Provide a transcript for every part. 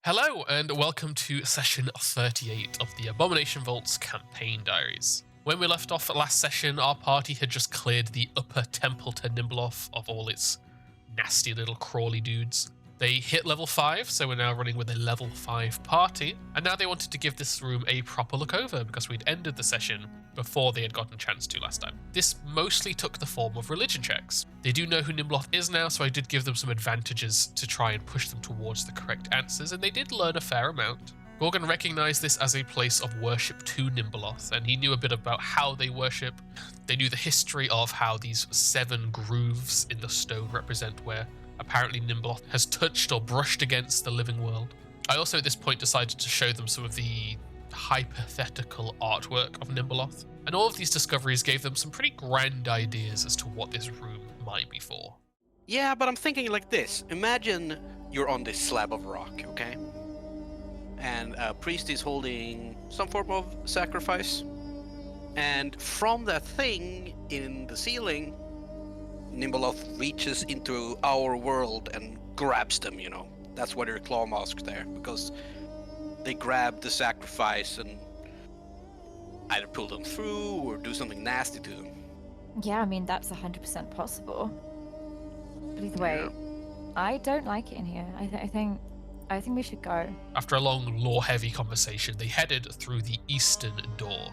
Hello, and welcome to session 38 of the Abomination Vault's campaign diaries. When we left off last session, our party had just cleared the upper temple to Nimbloth of all its nasty little crawly dudes. They hit level 5, so we're now running with a level 5 party, and now they wanted to give this room a proper look over because we'd ended the session before they had gotten a chance to last time. This mostly took the form of religion checks. They do know who Nimbloth is now, so I did give them some advantages to try and push them towards the correct answers, and they did learn a fair amount. Gorgon recognized this as a place of worship to Nimbloth, and he knew a bit about how they worship. They knew the history of how these 7 grooves in the stone represent where apparently Nimbloth has touched or brushed against the living world. I also at this point decided to show them some of the hypothetical artwork of Nimbloth, and all of these discoveries gave them some pretty grand ideas as to what this room might be for. Yeah, but I'm thinking like this. Imagine you're on this slab of rock, okay? And a priest is holding some form of sacrifice. And from that thing in the ceiling, Nimbaloth reaches into our world and grabs them, you know. That's why there are claw masks there, because they grab the sacrifice and either pull them through or do something nasty to them. Yeah, I mean, that's 100% possible. But either way, I don't like it in here. I think we should go. After a long lore-heavy conversation, they headed through the eastern door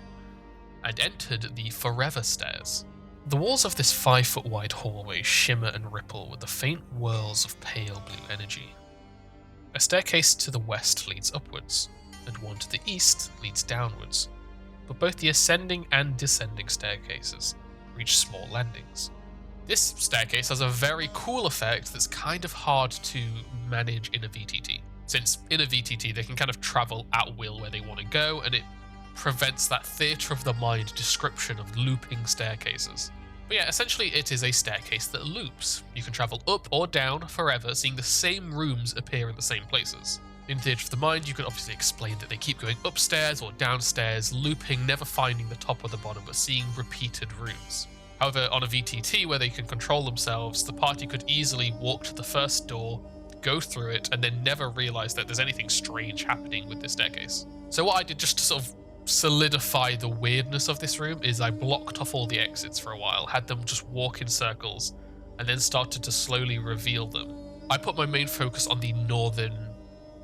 and entered the Forever Stairs. The walls of this 5-foot wide hallway shimmer and ripple with the faint whirls of pale blue energy. A staircase to the west leads upwards, and one to the east leads downwards, but both the ascending and descending staircases reach small landings. This staircase has a very cool effect that's kind of hard to manage in a VTT, since in a VTT they can kind of travel at will where they want to go, and it prevents that theatre of the mind description of looping staircases. But yeah, essentially it is a staircase that loops. You can travel up or down forever, seeing the same rooms appear in the same places. In Theatre of the Mind, you can obviously explain that they keep going upstairs or downstairs, looping, never finding the top or the bottom, but seeing repeated rooms. However, on a VTT where they can control themselves, the party could easily walk to the first door, go through it, and then never realize that there's anything strange happening with this staircase. So what I did just to sort of solidify the weirdness of this room is I blocked off all the exits for a while, had them just walk in circles, and then started to slowly reveal them. I put my main focus on the northern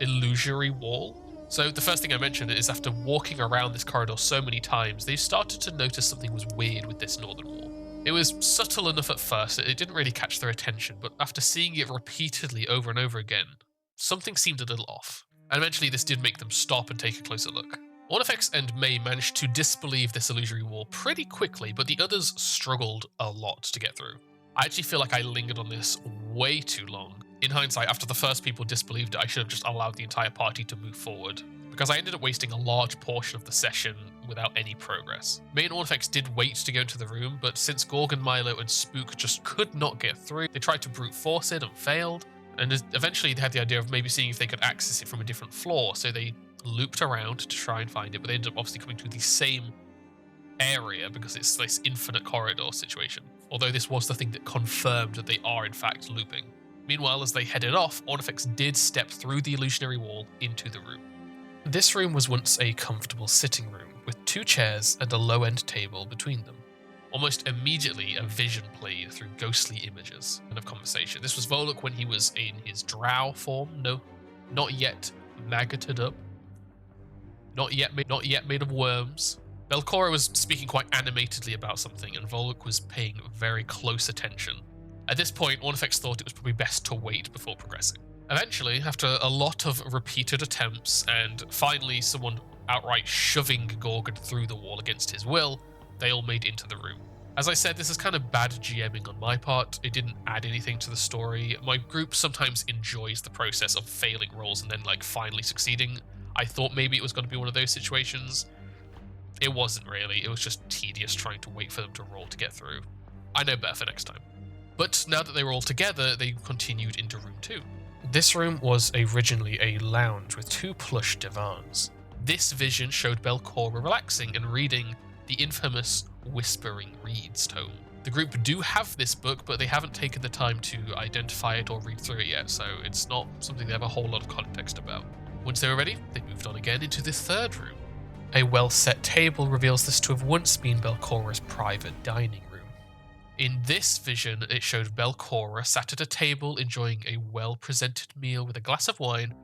illusory wall. So the first thing I mentioned is after walking around this corridor so many times, they started to notice something was weird with this northern wall. It was subtle enough at first, it didn't really catch their attention, but after seeing it repeatedly over and over again, something seemed a little off. And eventually this did make them stop and take a closer look. Ornifex and May managed to disbelieve this illusory wall pretty quickly, but the others struggled a lot to get through. I actually feel like I lingered on this way too long. In hindsight, after the first people disbelieved it, I should have just allowed the entire party to move forward, because I ended up wasting a large portion of the session without any progress. May and Ornifex did wait to go into the room, but since Gorgon, Milo, and Spook just could not get through, they tried to brute force it and failed, and eventually they had the idea of maybe seeing if they could access it from a different floor, so they looped around to try and find it, but they ended up obviously coming to the same area because it's this infinite corridor situation, although this was the thing that confirmed that they are in fact looping. Meanwhile, as they headed off, Ornifex did step through the illusionary wall into the room. This room was once a comfortable sitting room, with 2 chairs and a low-end table between them. Almost immediately, a vision played through ghostly images and of conversation. This was Volok when he was in his drow form, not yet maggoted up, not yet made of worms. Belcora was speaking quite animatedly about something, and Volok was paying very close attention. At this point, Ornifex thought it was probably best to wait before progressing. Eventually, after a lot of repeated attempts, and finally someone outright shoving Gorgon through the wall against his will, they all made into the room. As I said, this is kind of bad GMing on my part. It didn't add anything to the story. My group sometimes enjoys the process of failing rolls and then finally succeeding. I thought maybe it was going to be one of those situations. It wasn't really. It was just tedious trying to wait for them to roll to get through. I know better for next time. But now that they were all together, they continued into room 2. This room was originally a lounge with 2 plush divans. This vision showed Belcora relaxing and reading the infamous Whispering Reeds tome. The group do have this book, but they haven't taken the time to identify it or read through it yet, so it's not something they have a whole lot of context about. Once they were ready, they moved on again into the third room. A well-set table reveals this to have once been Belcora's private dining room. In this vision, it showed Belcora sat at a table enjoying a well-presented meal with a glass of wine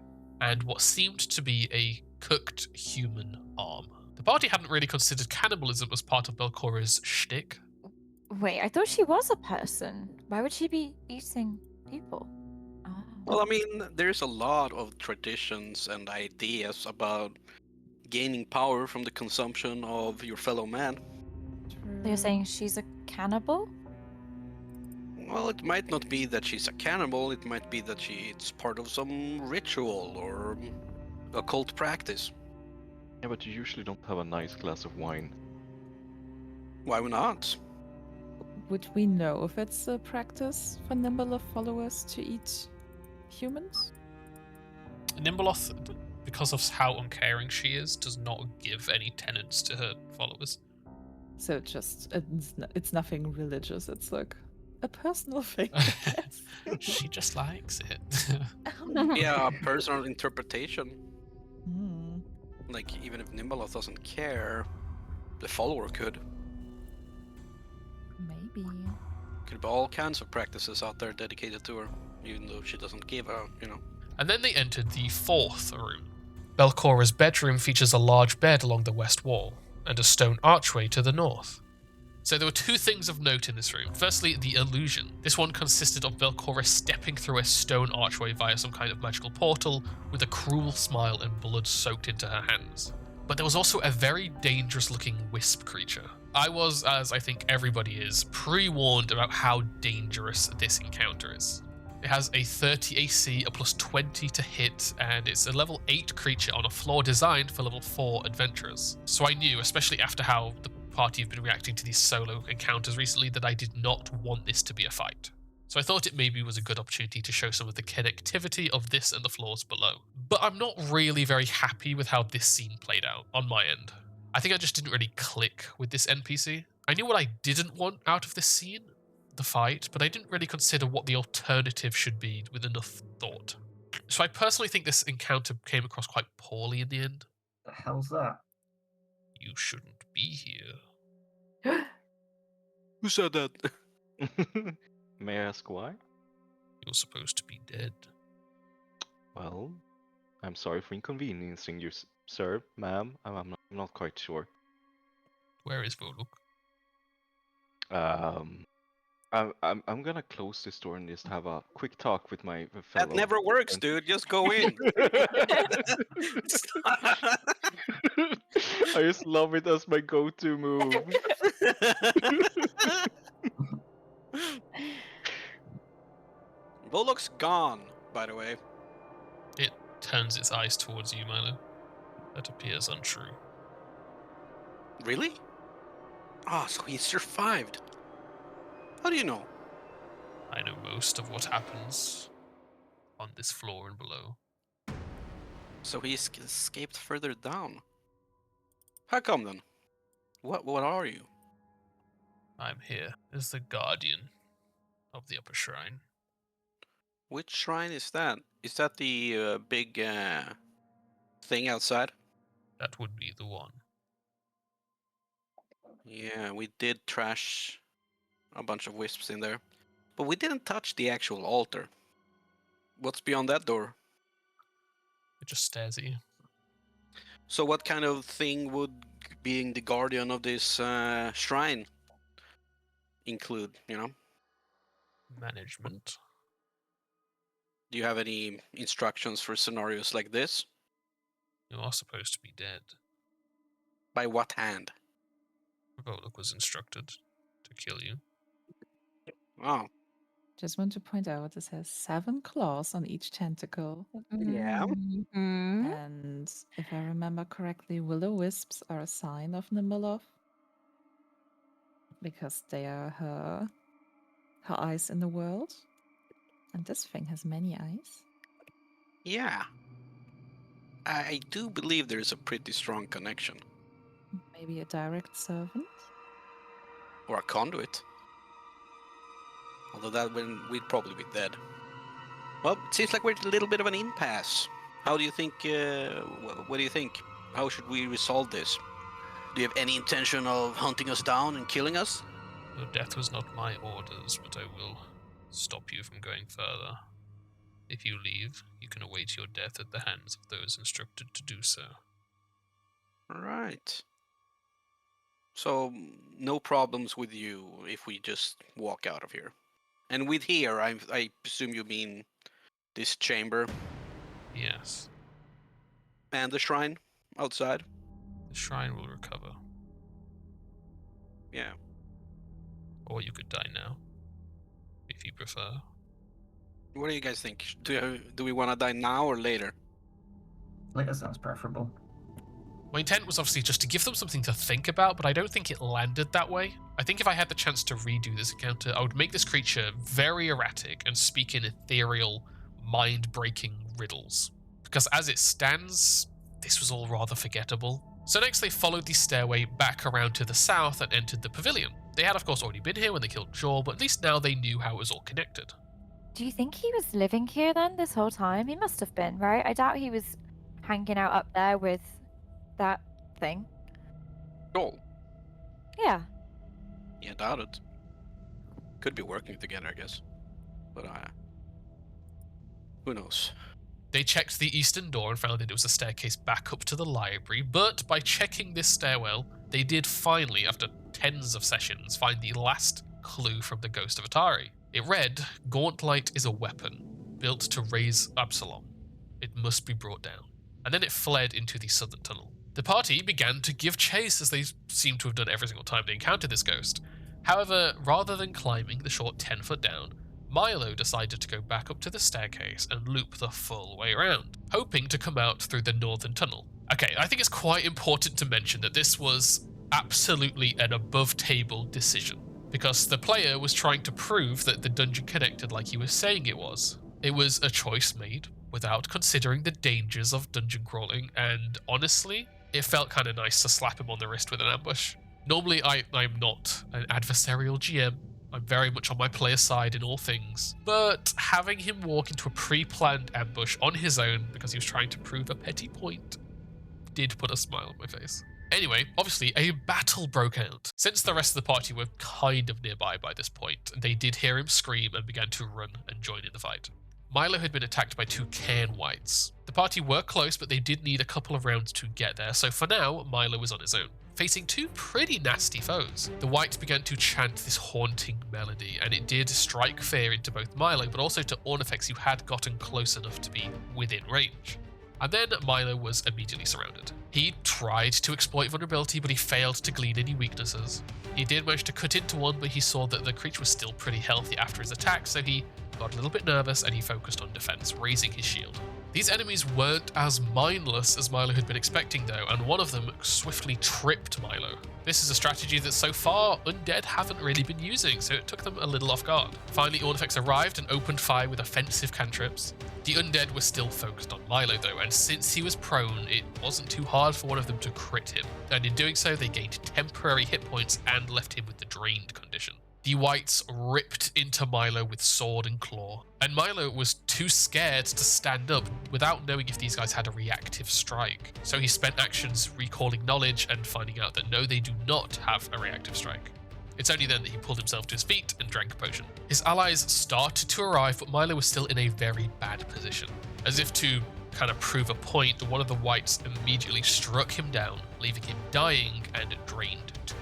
and what seemed to be a cooked human arm. The party hadn't really considered cannibalism as part of Belcora's shtick. Wait, I thought she was a person. Why would she be eating people? Oh. Well, I mean, there's a lot of traditions and ideas about gaining power from the consumption of your fellow man. They're saying she's a cannibal? Well, it might not be that she's a cannibal, it might be that it's part of some ritual or occult practice. Yeah, but you usually don't have a nice glass of wine. Why not? Would we know if it's a practice for Nimble followers to eat humans? Nimbleoth, because of how uncaring she is, does not give any tenets to her followers. So it's nothing religious. It's like a personal thing. She just likes it. Yeah, personal interpretation. Hmm. Like, even if Nimbaloth doesn't care, the follower could. Maybe. Could be all kinds of practices out there dedicated to her, even though she doesn't give a, And then they entered the fourth room. Belcora's bedroom features a large bed along the west wall, and a stone archway to the north. So there were two things of note in this room. Firstly, the illusion. This one consisted of Belcora stepping through a stone archway via some kind of magical portal, with a cruel smile and blood soaked into her hands. But there was also a very dangerous looking wisp creature. I was, as I think everybody is, pre-warned about how dangerous this encounter is. It has a 30 AC, a plus 20 to hit, and it's a level 8 creature on a floor designed for level 4 adventurers. So I knew, especially after how the party have been reacting to these solo encounters recently, that I did not want this to be a fight. So I thought it maybe was a good opportunity to show some of the connectivity of this and the floors below. But I'm not really very happy with how this scene played out on my end. I think I just didn't really click with this NPC. I knew what I didn't want out of this scene, the fight, but I didn't really consider what the alternative should be with enough thought. So I personally think this encounter came across quite poorly in the end. The hell's that? You shouldn't be here. Who said that? May I ask why? You're supposed to be dead. Well, I'm sorry for inconveniencing you, sir, ma'am. I'm not quite sure. Where is Voluk? I'm gonna close this door and just have a quick talk with my fellow. That never works, dude. Just go in. I just love it as my go-to move. Volok's gone, by the way. It turns its eyes towards you, Milo. That appears untrue. Really? Ah, so he survived. How do you know? I know most of what happens on this floor and below. So he escaped further down. How come then? What are you? I'm here as the guardian of the upper shrine. Which shrine is that? Is that the big thing outside? That would be the one. Yeah, we did trash a bunch of wisps in there. But we didn't touch the actual altar. What's beyond that door? It just stares at you. So what kind of thing would being the guardian of this shrine include, Management. Do you have any instructions for scenarios like this? You are supposed to be dead. By what hand? Voluk was instructed to kill you. Oh, Just want to point out this has 7 claws on each tentacle. yeah. Mhm. And if I remember correctly, will-o-wisps are a sign of Nimble because they are her eyes in the world. And this thing has many eyes. Yeah. I do believe there's a pretty strong connection. Maybe a direct servant? Or a conduit. Although that we'd probably be dead. Well, it seems like we're at a little bit of an impasse. How do you think? What do you think? How should we resolve this? Do you have any intention of hunting us down and killing us? Your death was not my orders, but I will stop you from going further. If you leave, you can await your death at the hands of those instructed to do so. All right. So, no problems with you if we just walk out of here. And with here, I presume you mean this chamber Yes, and the shrine outside? the shrine will recover. Yeah. Or you could die now, if you prefer. What do you guys think? Do we want to die now or later? Like that sounds preferable. My intent was obviously just to give them something to think about, but I don't think it landed that way. I think if I had the chance to redo this encounter, I would make this creature very erratic and speak in ethereal, mind-breaking riddles. Because as it stands, this was all rather forgettable. So next they followed the stairway back around to the south and entered the pavilion. They had of course already been here when they killed Jor, but at least now they knew how it was all connected. Do you think he was living here then this whole time? He must have been, right? I doubt he was hanging out up there with that thing. Joel? Yeah. Yeah, doubt it. Could be working together, I guess. But who knows? They checked the eastern door and found that it was a staircase back up to the library, but by checking this stairwell, they did finally, after tens of sessions, find the last clue from the ghost of Otari. It read, "Gauntlight is a weapon, built to raise Absalom. It must be brought down." And then it fled into the southern tunnel. The party began to give chase, as they seem to have done every single time they encountered this ghost. However, rather than climbing the short 10-foot down, Milo decided to go back up to the staircase and loop the full way around, hoping to come out through the northern tunnel. Okay, I think it's quite important to mention that this was absolutely an above-table decision, because the player was trying to prove that the dungeon connected like he was saying it was. It was a choice made without considering the dangers of dungeon crawling, and honestly, it felt kind of nice to slap him on the wrist with an ambush. Normally, I'm not an adversarial GM. I'm very much on my player's side in all things, but having him walk into a pre-planned ambush on his own because he was trying to prove a petty point did put a smile on my face. Anyway, obviously a battle broke out. Since the rest of the party were kind of nearby by this point, they did hear him scream and began to run and join in the fight. Milo had been attacked by 2 Cairn Wights. The party were close, but they did need a couple of rounds to get there, so for now, Milo was on his own, facing 2 pretty nasty foes. The Wights began to chant this haunting melody, and it did strike fear into both Milo, but also to Ornifex, who had gotten close enough to be within range. And then Milo was immediately surrounded. He tried to exploit vulnerability, but he failed to glean any weaknesses. He did manage to cut into one, but he saw that the creature was still pretty healthy after his attack, so he got a little bit nervous and he focused on defense, raising his shield. These enemies weren't as mindless as Milo had been expecting though, and one of them swiftly tripped Milo. This is a strategy that so far Undead haven't really been using, so it took them a little off guard. Finally, Ornifex arrived and opened fire with offensive cantrips. The Undead were still focused on Milo though, and since he was prone, it wasn't too hard for one of them to crit him, and in doing so they gained temporary hit points and left him with the drained condition. The Wights ripped into Milo with sword and claw, and Milo was too scared to stand up without knowing if these guys had a reactive strike. So he spent actions recalling knowledge and finding out that no, they do not have a reactive strike. It's only then that he pulled himself to his feet and drank a potion. His allies started to arrive, but Milo was still in a very bad position. As if to kind of prove a point, one of the Wights immediately struck him down, leaving him dying and drained too.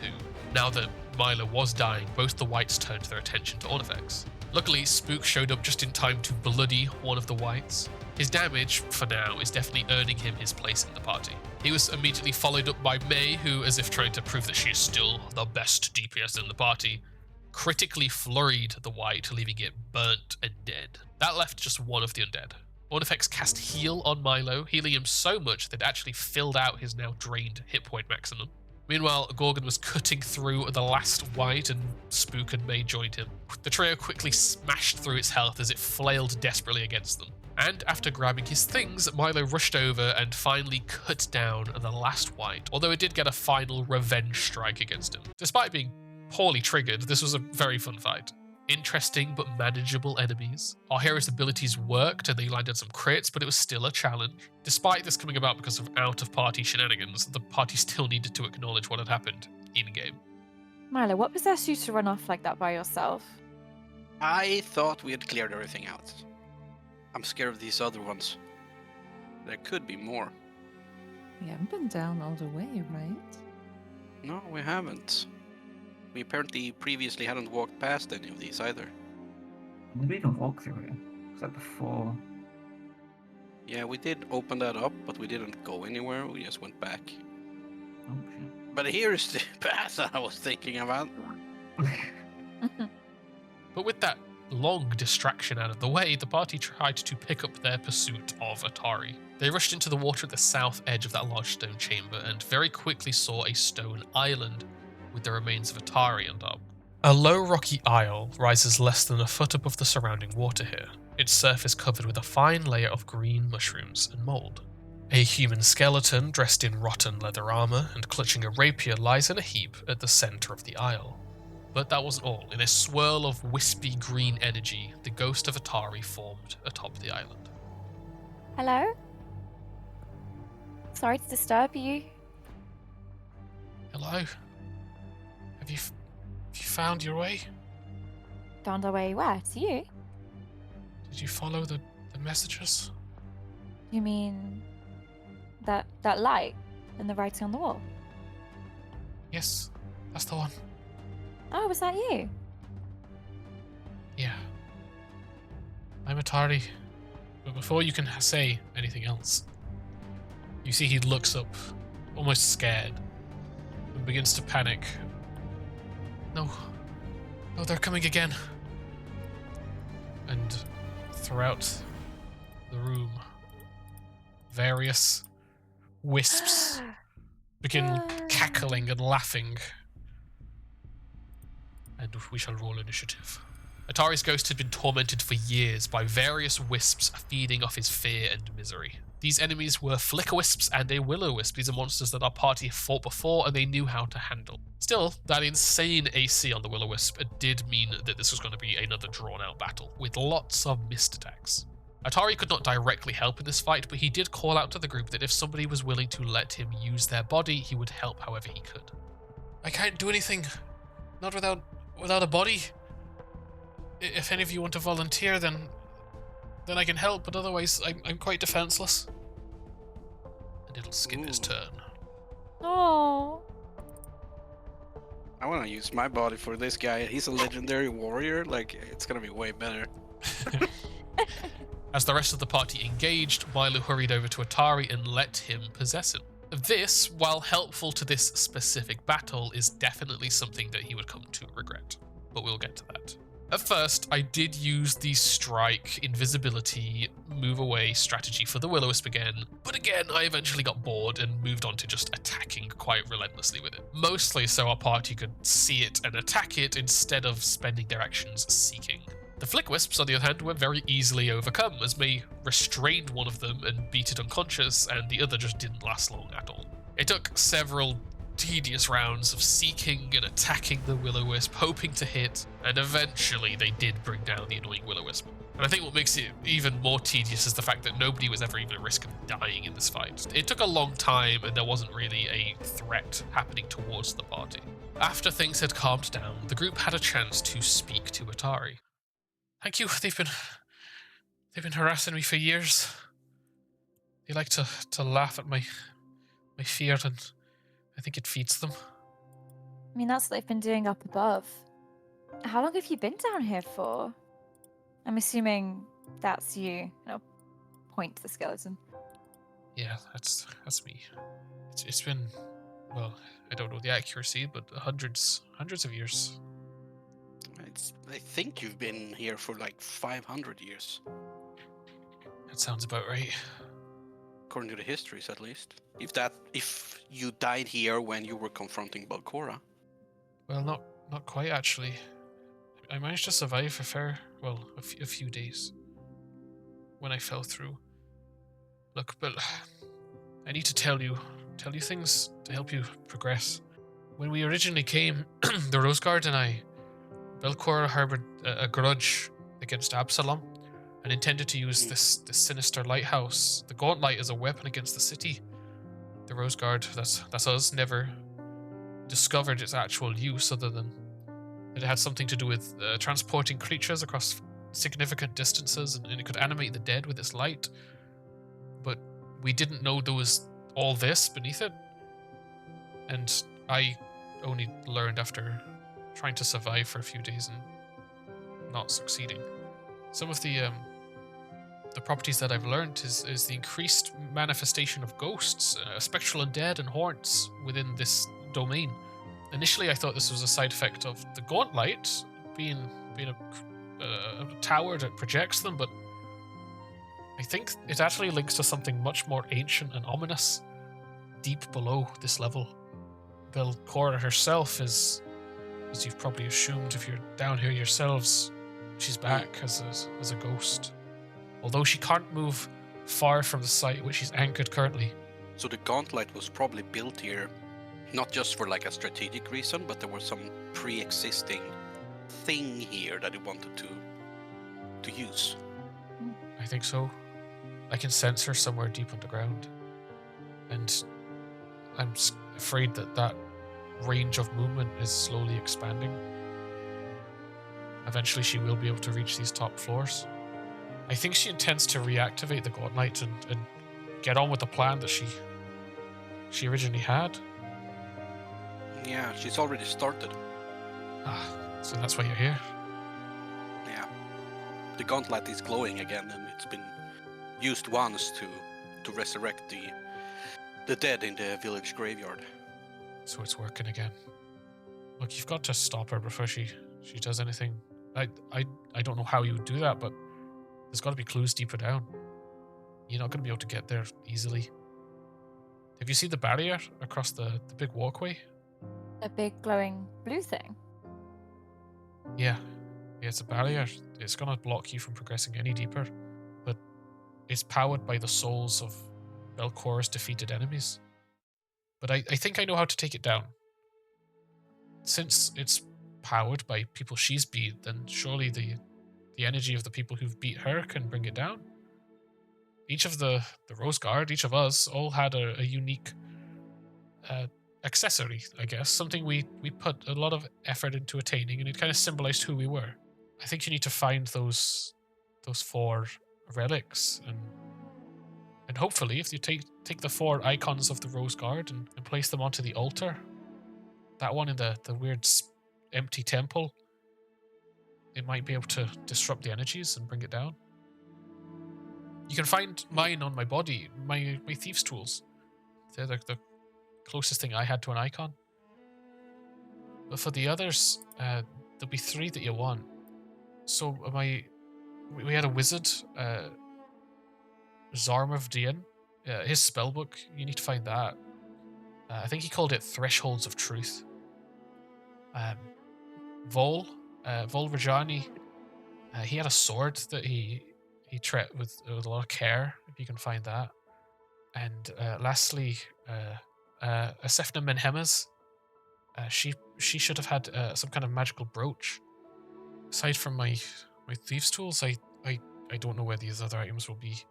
Now that Milo was dying, both the Wights turned their attention to Ornifex. Luckily, Spook showed up just in time to bloody one of the Wights. His damage, for now, is definitely earning him his place in the party. He was immediately followed up by May, who, as if trying to prove that she is still the best DPS in the party, critically flurried the Wight, leaving it burnt and dead. That left just one of the undead. Ornifex cast Heal on Milo, healing him so much that it actually filled out his now drained hit point maximum. Meanwhile, Gorgon was cutting through the last Wight and Spook and May joined him. The trio quickly smashed through its health as it flailed desperately against them. And after grabbing his things, Milo rushed over and finally cut down the last Wight, although it did get a final revenge strike against him. Despite being poorly triggered, this was a very fun fight. interesting but manageable enemies. Our heroes' abilities worked and they landed some crits, but it was still a challenge. Despite this coming about because of out-of-party shenanigans, the party still needed to acknowledge what had happened in-game. Milo, what possessed you to run off like that by yourself? I thought we had cleared everything out. I'm scared of these other ones. There could be more. We haven't been down all the way, right? No, we haven't. We apparently previously hadn't walked past any of these either. Maybe we can walk through it. Was that before? Yeah, we did open that up, but we didn't go anywhere. We just went back. Oh shit. But here's the path that I was thinking about. But with that long distraction out of the way, the party tried to pick up their pursuit of Otari. They rushed into the water at the south edge of that large stone chamber and very quickly saw a stone island with the remains of Otari on top. A low rocky isle rises less than a foot above the surrounding water here, its surface covered with a fine layer of green mushrooms and mould. A human skeleton dressed in rotten leather armor and clutching a rapier lies in a heap at the center of the isle. But that wasn't all. In a swirl of wispy green energy, the ghost of Otari formed atop the island. Hello? Sorry to disturb you. Hello? Have you found your way? Found our way where? To you? Did you follow the messages? You mean that light and the writing on the wall? Yes, that's the one. Oh, was that you? Yeah. I'm Otari. But before you can say anything else, you see he looks up, almost scared, and begins to panic. No, they're coming again. And throughout the room, various wisps begin cackling and laughing. And we shall roll initiative. Atari's ghost had been tormented for years by various wisps feeding off his fear and misery. These enemies were flicker wisps and a willow wisp. These are monsters that our party fought before and they knew how to handle. Still, that insane AC on the willow wisp did mean that this was going to be another drawn out battle, with lots of missed attacks. Otari could not directly help in this fight, but he did call out to the group that if somebody was willing to let him use their body, he would help however he could. I can't do anything. Not without a body. If any of you want to volunteer, then I can help, but otherwise I'm quite defenseless. And it'll skip his turn. Oh. I want to use my body for this guy. He's a legendary warrior. Like, it's gonna be way better. As the rest of the party engaged, Milo hurried over to Otari and let him possess him. This, while helpful to this specific battle, is definitely something that he would come to regret. But we'll get to that. At first, I did use the strike, invisibility, move away strategy for the Will-O-Wisp again, but again, I eventually got bored and moved on to just attacking quite relentlessly with it. Mostly so our party could see it and attack it instead of spending their actions seeking. The Flick Wisps, on the other hand, were very easily overcome, as May restrained one of them and beat it unconscious, and the other just didn't last long at all. It took several tedious rounds of seeking and attacking the Will-O-Wisp, hoping to hit, and eventually they did bring down the annoying Will-O-Wisp. And I think what makes it even more tedious is the fact that nobody was ever even at risk of dying in this fight. It took a long time, and there wasn't really a threat happening towards the party. After things had calmed down, the group had a chance to speak to Otari. Thank you, they've been harassing me for years. They like to laugh at my fear, and I think it feeds them. I mean, that's what they've been doing up above. How long have you been down here for? I'm assuming that's you. I'll point to the skeleton. Yeah, that's me. It's been, well, I don't know the accuracy, but hundreds of years. I think you've been here for like 500 years. That sounds about right. According to the histories, at least. If you died here when you were confronting Balcora. Well, not quite actually. I managed to survive a few days when I fell through. Look, but I need to tell you things to help you progress. When we originally came, the Rose Guard and I, Belcor harbored a grudge against Absalom and intended to use this sinister lighthouse, the Gauntlet, as a weapon against the city. The Rose Guard, that's us, never discovered its actual use other than it had something to do with transporting creatures across significant distances, and it could animate the dead with its light. But we didn't know there was all this beneath it. And I only learned after trying to survive for a few days and not succeeding. Some of the properties that I've learned is the increased manifestation of ghosts, spectral undead, and haunts within this domain. Initially, I thought this was a side effect of the Gauntlet being a tower that projects them, but I think it actually links to something much more ancient and ominous deep below this level. Belcora herself is, as you've probably assumed if you're down here yourselves, she's back as a ghost. Although she can't move far from the site which she's anchored currently. So the Gauntlet was probably built here, not just for like a strategic reason, but there was some pre-existing thing here that it wanted to use. I think so. I can sense her somewhere deep underground. And I'm afraid that range of movement is slowly expanding. Eventually she will be able to reach these top floors. I think she intends to reactivate the Gauntlet and get on with the plan that she originally had. Yeah, she's already started. So that's why you're here. Yeah. The Gauntlet is glowing again, and it's been used once to resurrect the dead in the village graveyard. So it's working again. Look, you've got to stop her before she does anything. I don't know how you would do that, but there's got to be clues deeper down. You're not going to be able to get there easily. Have you seen the barrier across the big walkway? A big glowing blue thing. Yeah, it's a barrier. It's going to block you from progressing any deeper. But it's powered by the souls of Belcora's defeated enemies. But I think I know how to take it down. Since it's powered by people she's beat, then surely the energy of the people who've beat her can bring it down. Each of the Rose Guard, each of us, all had a unique accessory, I guess. Something we put a lot of effort into attaining, and it kind of symbolized who we were. I think you need to find those 4 relics, and hopefully if you take the 4 icons of the Rose Guard and place them onto the altar, that one in the weird empty temple, it might be able to disrupt the energies and bring it down. You can find mine on my body, my thieves' tools. They're the closest thing I had to an icon. But for the others, there'll be 3 that you want. So we had a wizard, Zarmov Dian, his spellbook, you need to find that. I think he called it Thresholds of Truth. Vol Rajani, he had a sword that he tread with a lot of care, if you can find that. And lastly, Asefna Menhemes, she should have had some kind of magical brooch. Aside from my thieves' tools, I don't know where these other items will be.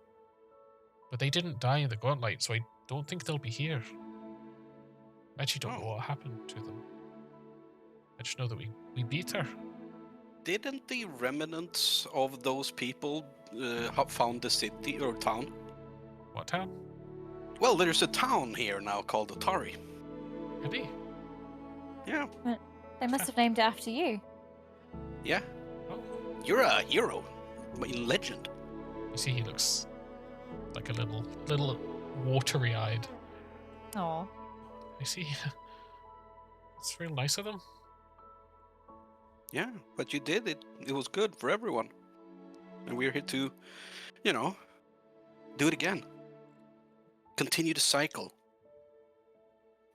But they didn't die in the Gauntlet, so I don't think they'll be here. I actually don't know what happened to them. I just know that we beat her. Didn't the remnants of those people have found the city or town? What town? Well, there's a town here now called Otari. Maybe. Yeah. They must have named it after you. Yeah. Oh, You're a hero in legend. you see, he looks like a little watery-eyed. Aw. I see. It's real nice of them. Yeah, but you did it. It was good for everyone. And we're here to, do it again. Continue the cycle.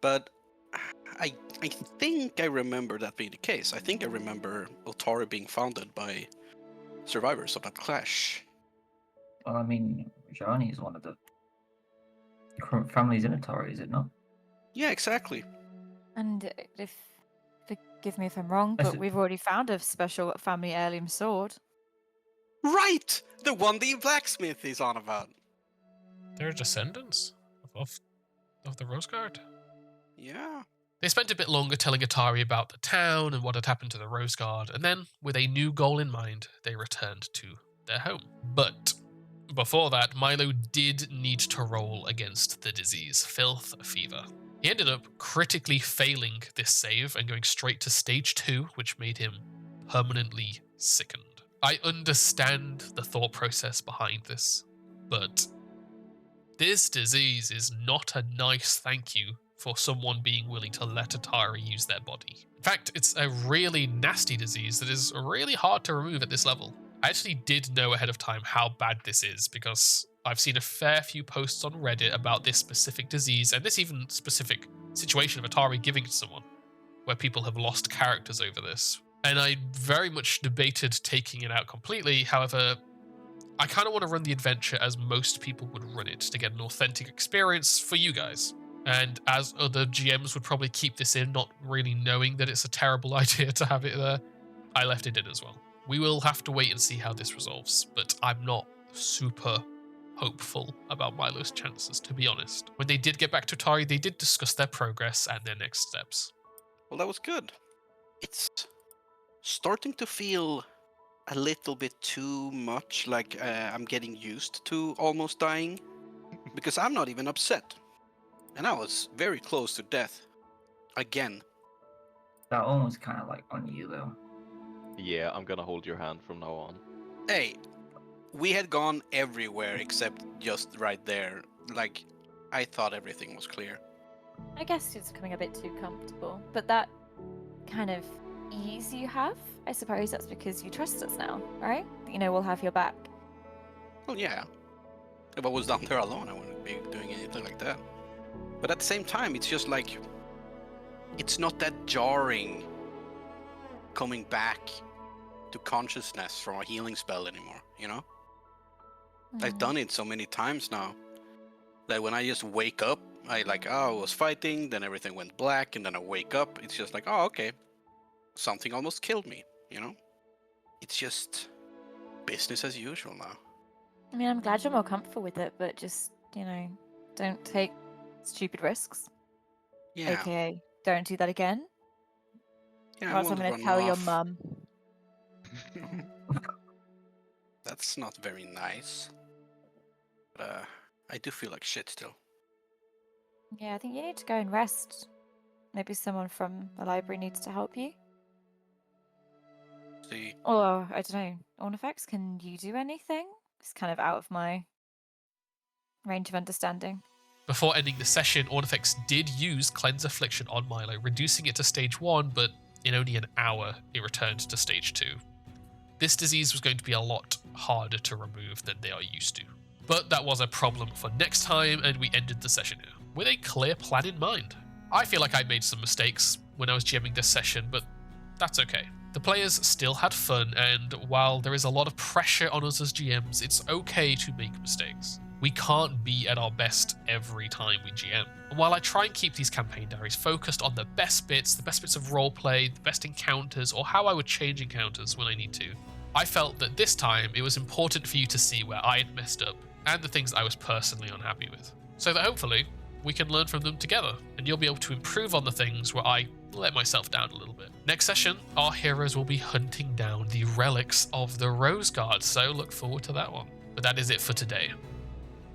But I think I remember that being the case. I think I remember Otari being founded by survivors of that clash. Well, I mean, Rajani is one of the current families in Atari, is it not? Yeah, exactly. And if the Give me if I'm wrong, That's but it. we've already found a special family heirloom sword. Right! The one the blacksmith is on about. They're descendants of the Rose Guard. Yeah. They spent a bit longer telling Otari about the town and what had happened to the Rose Guard, and then, with a new goal in mind, they returned to their home. But before that, Milo did need to roll against the disease, Filth Fever. He ended up critically failing this save and going straight to stage 2, which made him permanently sickened. I understand the thought process behind this, but this disease is not a nice thank you for someone being willing to let Otari use their body. In fact, it's a really nasty disease that is really hard to remove at this level. I actually did know ahead of time how bad this is because I've seen a fair few posts on Reddit about this specific disease and this even specific situation of Otari giving it to someone, where people have lost characters over this. And I very much debated taking it out completely. However, I kind of want to run the adventure as most people would run it to get an authentic experience for you guys. And as other GMs would probably keep this in, not really knowing that it's a terrible idea to have it there, I left it in as well. We will have to wait and see how this resolves, but I'm not super hopeful about Milo's chances, to be honest. When they did get back to Otari, they did discuss their progress and their next steps. Well, that was good. It's starting to feel a little bit too much like I'm getting used to almost dying, because I'm not even upset. And I was very close to death. Again. That one was kind of like on you though. Yeah, I'm gonna hold your hand from now on. Hey, we had gone everywhere except just right there. Like, I thought everything was clear. I guess it's becoming a bit too comfortable, but that kind of ease you have, I suppose that's because you trust us now, right? You know, we'll have your back. Well, yeah. If I was down there alone, I wouldn't be doing anything like that. But at the same time, it's just like, it's not that jarring coming back to consciousness from a healing spell anymore, you know? I've done it so many times now that when I just wake up, I was fighting, then everything went black, and then I wake up, it's just like, oh, okay. Something almost killed me, you know? It's just business as usual now. I mean, I'm glad you're more comfortable with it, but just, you know, don't take stupid risks. Yeah. AKA, don't do that again. Yeah, Or else I'm going to tell your mum. That's not very nice. But I do feel like shit still. Yeah, I think you need to go and rest. Maybe someone from the library needs to help you. See, Or, I don't know, Ornifex, can you do anything? It's kind of out of my range of understanding. Before ending the session, Ornifex did use Cleanse Affliction on Milo, reducing it to stage 1, but in only an hour, it returned to stage 2. This disease was going to be a lot harder to remove than they are used to. But that was a problem for next time, and we ended the session here, with a clear plan in mind. I feel like I made some mistakes when I was GMing this session, but that's okay. The players still had fun, and while there is a lot of pressure on us as GMs, it's okay to make mistakes. We can't be at our best every time we GM. And while I try and keep these campaign diaries focused on the best bits of roleplay, the best encounters, or how I would change encounters when I need to, I felt that this time it was important for you to see where I had messed up, and the things I was personally unhappy with. So that hopefully, we can learn from them together, and you'll be able to improve on the things where I let myself down a little bit. Next session, our heroes will be hunting down the relics of the Rose Guard, so look forward to that one. But that is it for today.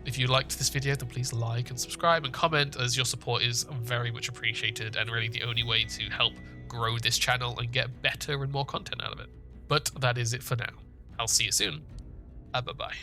If you liked this video, then please like and subscribe and comment, as your support is very much appreciated and really the only way to help grow this channel and get better and more content out of it. But that is it for now. I'll see you soon. Bye-bye.